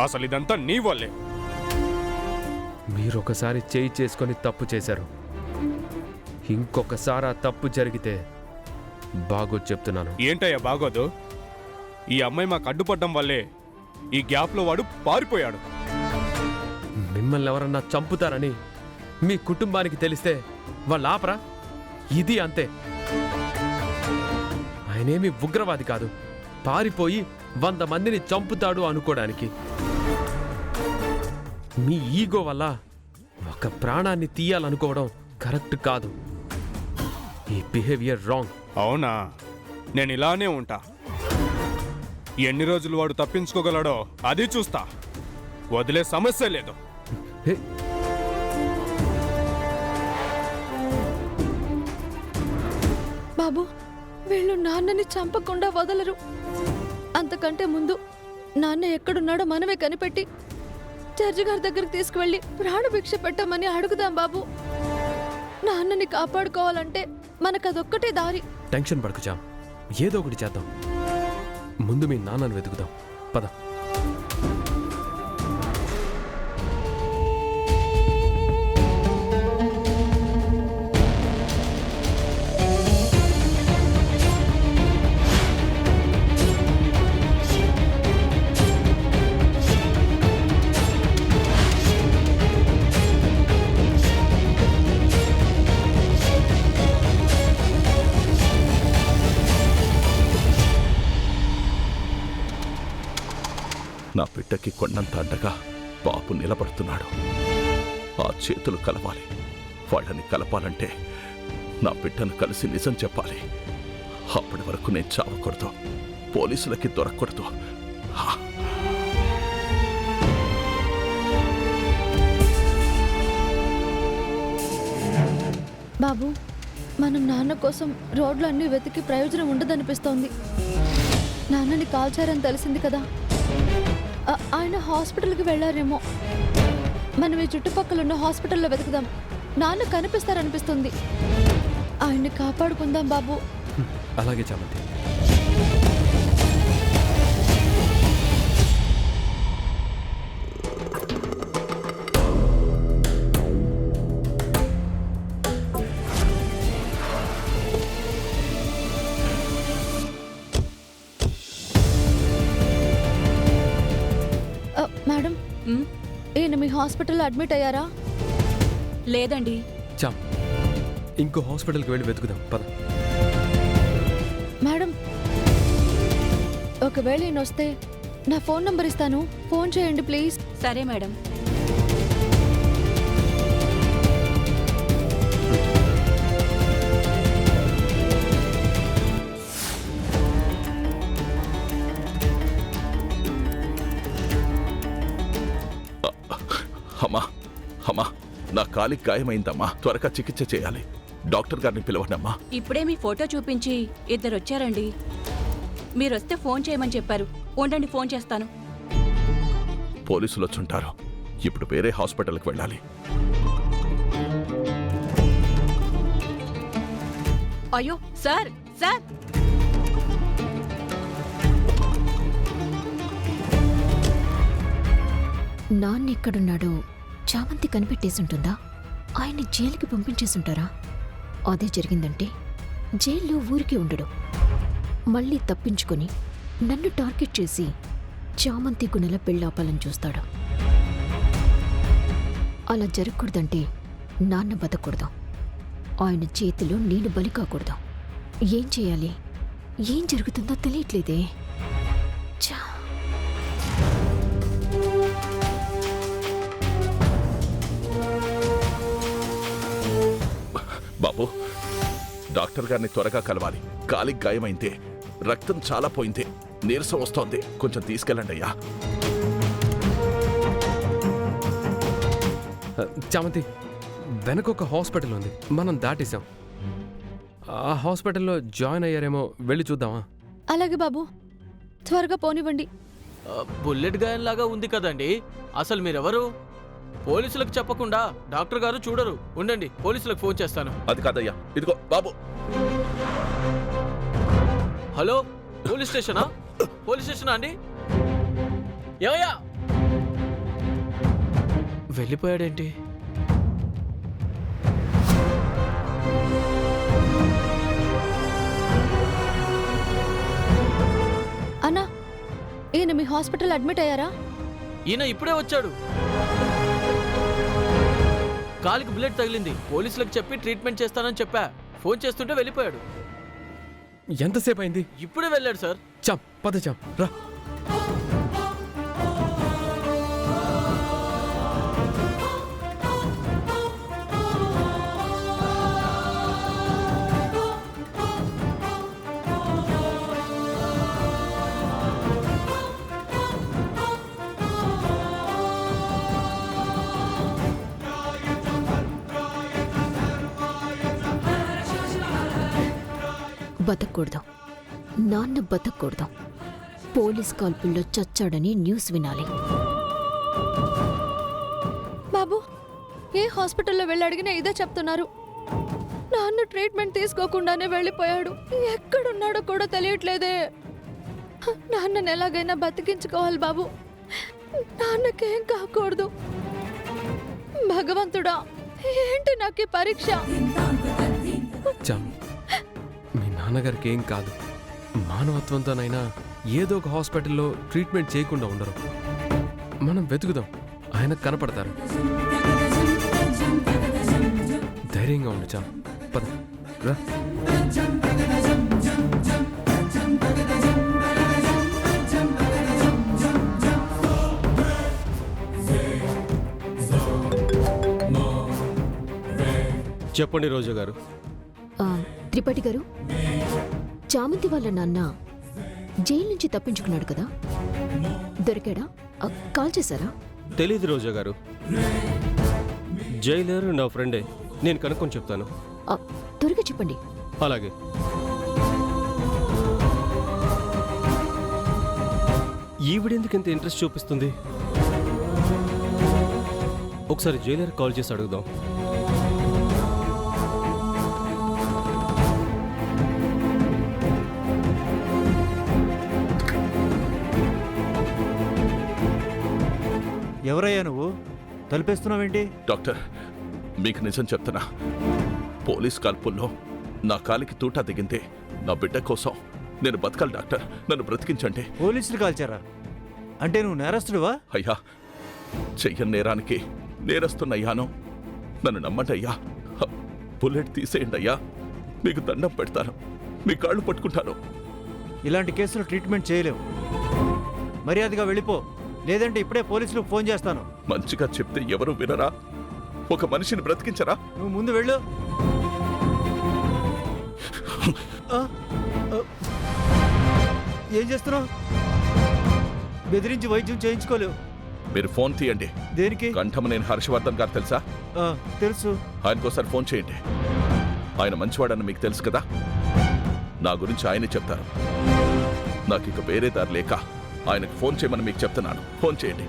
అసలు ఇదంతా నీ వల్లే. మీరొకసారి చేయి చేసుకొని తప్పు చేశారు. ఇంకొకసారి ఆ తప్పు జరిగితే బాగోదు చెప్తున్నాను. ఏంటయ్యా బాగోదు? ఈ అమ్మాయి మాకు అడ్డుపడ్డం వల్లే ఈ గ్యాప్లో వాడు పారిపోయాడు. మిమ్మల్ని ఎవరన్నా చంపుతారని మీ కుటుంబానికి తెలిస్తే వాళ్ళు ఆపరా? ఇది అంతే. ఆయనేమి ఉగ్రవాది కాదు, పారిపోయి 100 మందిని చంపుతాడు అనుకోవడానికి. మీ ఈగో వల్ల ఒక ప్రాణాన్ని తీయాలనుకోవడం కరెక్ట్ కాదు. ఈ బిహేవియర్ రాంగ్. అవునా? నేను ఇలానే ఉంటా. ఎన్ని రోజులు వాడు తప్పించుకోగలడో అది చూస్తా. వదిలే సమస్య లేదు. హే, బాబు, వీళ్ళు నాన్నని చంపకుండా వదలరు. అంతకంటే ముందు నాన్న ఎక్కడున్నాడో మనమే కనిపెట్టి జడ్జి గారి దగ్గరికి తీసుకువెళ్ళి ప్రాణభిక్ష పెట్టమని అడుగుదాం బాబు. నాన్నని కాపాడుకోవాలంటే మనకదొక్కటే దారి. టెన్షన్ పడకు చాం, ఏదో ఒకటి చేద్దాం. ముందు మీ నాన్నను వెతుకుదాం, పద. నా బిడ్డకి కొండంత అండగా బాబు నిలబడుతున్నాడు. ఆ చేతులు కలవాలి. వాళ్ళని కలపాలంటే నా బిడ్డను కలిసి నిజం చెప్పాలి. అప్పటి వరకు నేను చావకూడదు, పోలీసులకి దొరకకూడదు. బాబు, మనం నాన్న కోసం రోడ్లు అన్నీ వెతికి ప్రయోజనం ఉండదనిపిస్తోంది. నాన్నని కాల్చారని తెలిసింది కదా, ఆయన హాస్పిటల్కి వెళ్ళారేమో. మనం ఈ చుట్టుపక్కల ఉన్న హాస్పిటల్లో వెతుకుదాం. నాన్న కనిపిస్తారనిపిస్తుంది. ఆయన్ని కాపాడుకుందాం బాబు. అలాగే చామంతి. మేడం, ఈయన మీ హాస్పిటల్లో అడ్మిట్ అయ్యారా? లేదండి. చాం, ఇంకో హాస్పిటల్కి వెళ్ళి వెతుకుదాం, పద. మేడం, ఒకవేళ ఈయన వస్తే నా ఫోన్ నంబర్ ఇస్తాను, ఫోన్ చేయండి ప్లీజ్. సరే మేడం. అమ్మా, అమ్మా, నా కాలికి గాయమైందమ్మా. త్వరగా చికిత్స చేయాలి. డాక్టర్ గారిని పిలవండమ్మా. ఇప్పుడే మీ ఫోటో చూపించి ఇద్దరు వచ్చారండి. మీరొస్తే ఫోన్ చేయమని చెప్పారు. ఉండండి, ఫోన్ చేస్తాను. పోలీసులు వచ్చుంటారు. ఇప్పుడు వేరే హాస్పిటల్కి వెళ్ళాలి. అయ్యో సార్, సార్! నాన్న ఎక్కడున్నాడో చామంతి కనిపెట్టేసుంటుందా? ఆయన్ని జైలుకి పంపించేసుంటారా? అదే జరిగిందంటే జైల్లో ఊరికే ఉండడు. మళ్ళీ తప్పించుకొని నన్ను టార్గెట్ చేసి చామంతి గుణల పెళ్ళాపాలని చూస్తాడు. అలా జరగకూడదంటే నాన్న బతకూడదు. ఆయన చేతిలో నేను బలి కాకూడదు. ఏం చేయాలి? ఏం జరుగుతుందో తెలియట్లేదే. చా బాబు, డాక్టర్ గారిని త్వరగా కలవాలి. కాలికి గాయమైందే, రక్తం చాలా పోయిందే, నీరసం వస్తోంది. కొంచెం తీసుకెళ్ళండి అయ్యా. చామంతి, వెనకొక హాస్పిటల్ ఉంది, మనం దాటేశాం. ఆ హాస్పిటల్లో జాయిన్ అయ్యారేమో, వెళ్ళి చూద్దామా? అలాగే బాబు, త్వరగా పోనివ్వండి. బుల్లెట్ గాయంలాగా ఉంది కదండి. అసలు మీరెవరు? పోలీసులకు చెప్పకుండా డాక్టర్ గారు చూడరు. ఉండండి, పోలీసులకు ఫోన్ చేస్తాను. అది కాదయ్యా, ఇదిగో బాబు. హలో, పోలీస్ స్టేషనా? పోలీస్ స్టేషనా అండి? ఏమయ్యా, వెళ్ళిపోయాడేంటి? అన్నా, ఈయన మీ హాస్పిటల్ అడ్మిట్ అయ్యారా? ఈయన ఇప్పుడే వచ్చాడు. కాలికి బుల్లెట్ తగిలింది. పోలీసులకు చెప్పి ట్రీట్మెంట్ చేస్తానని చెప్పా. ఫోన్ చేస్తుంటే వెళ్ళిపోయాడు. ఎంతసేపు అయింది? ఇప్పుడే వెళ్ళాడు సార్. చాం పద చాం రా. బతకూడదు, నాన్న బతకూడదు. పోలీస్ కాల్పుల్లో చచ్చాడని న్యూస్ వినాలి. బాబు, ఏ హాస్పిటల్లో వెళ్ళి అడిగినా ఇదే చెప్తున్నారు. నాన్న ట్రీట్మెంట్ తీసుకోకుండానే వెళ్ళిపోయాడు. ఎక్కడున్నాడో కూడా తెలియట్లేదే. నాన్నని ఎలాగైనా బతికించుకోవాలి బాబు. నాన్నకేం కాకూడదు. భగవంతుడా, ఏంటి నాకు ఈ పరీక్ష? చాం, మీ నాన్నగారికి ఏం కాదు. మానవత్వంతోనైనా ఏదో ఒక హాస్పిటల్లో ట్రీట్మెంట్ చేయకుండా ఉండరు. మనం వెతుకుదాం, ఆయన కనపడతారు. ధైర్యంగా ఉండు చాం, పద రా. చెప్పండి రోజా గారు. త్రిపాఠి గారు, చామంతి వాళ్ళ నాన్న జైలు నుంచి తప్పించుకున్నాడు కదా, దొరికాడా? కాల్ చేశారా? తెలీదు రోజా గారు. జైలర్ నా ఫ్రెండే, నేను కనుక్కొని చెప్తాను. త్వరగా చెప్పండి. అలాగే. ఈవిడెందుకు ఇంత ఇంట్రెస్ట్ చూపిస్తుంది? ఒకసారి జైలర్ కాల్ చేసి అడుగుదాం. ఎవరయ్యా నువ్వు? తలుపేస్తున్నావేంటి? డాక్టర్, మీకు నిజం చెప్తున్నా. పోలీస్ కాల్పుల్లో నా కాలికి తూటా దిగింది. నా బిడ్డ కోసం నేను బతకాలి డాక్టర్, నన్ను బ్రతికించండి. పోలీసులు కాల్చారా? అంటే నువ్వు నేరస్తుడివా? అయ్యా, చెయ్యని నేరానికి నేరస్తున్నయ్యాను. నన్ను నమ్మండి అయ్యా. బుల్లెట్ తీసేయండి అయ్యా, మీకు దండం పెడతాను, మీ కాళ్ళు పట్టుకుంటాను. ఇలాంటి కేసులు ట్రీట్మెంట్ చేయలేవు. మర్యాదగా వెళ్ళిపో, లేదంటే ఇప్పుడే పోలీసులకు ఫోన్ చేస్తాను. మంచిగా చెప్తే ఎవరు వినరా? ఒక మనిషిని బ్రతికించరా? నువ్వు ముందు వెళ్ళు. ఏం చేస్తున్నావు? బెదిరించి వైద్యం చేయించుకోలేవు. మీరు ఫోన్ తీయండి. దేనికి? కంఠమనేని హర్షవర్ధన్ గారు తెలుసా? తెలుసు. ఆయనకోసారి ఫోన్ చేయండి. ఆయన మంచివాడని మీకు తెలుసు కదా. నా గురించి ఆయనే చెప్తారు. నాకు ఇక వేరే దారి లేక ఆయనకు ఫోన్ చేయమని మీకు చెప్తున్నాను. ఫోన్ చేయండి.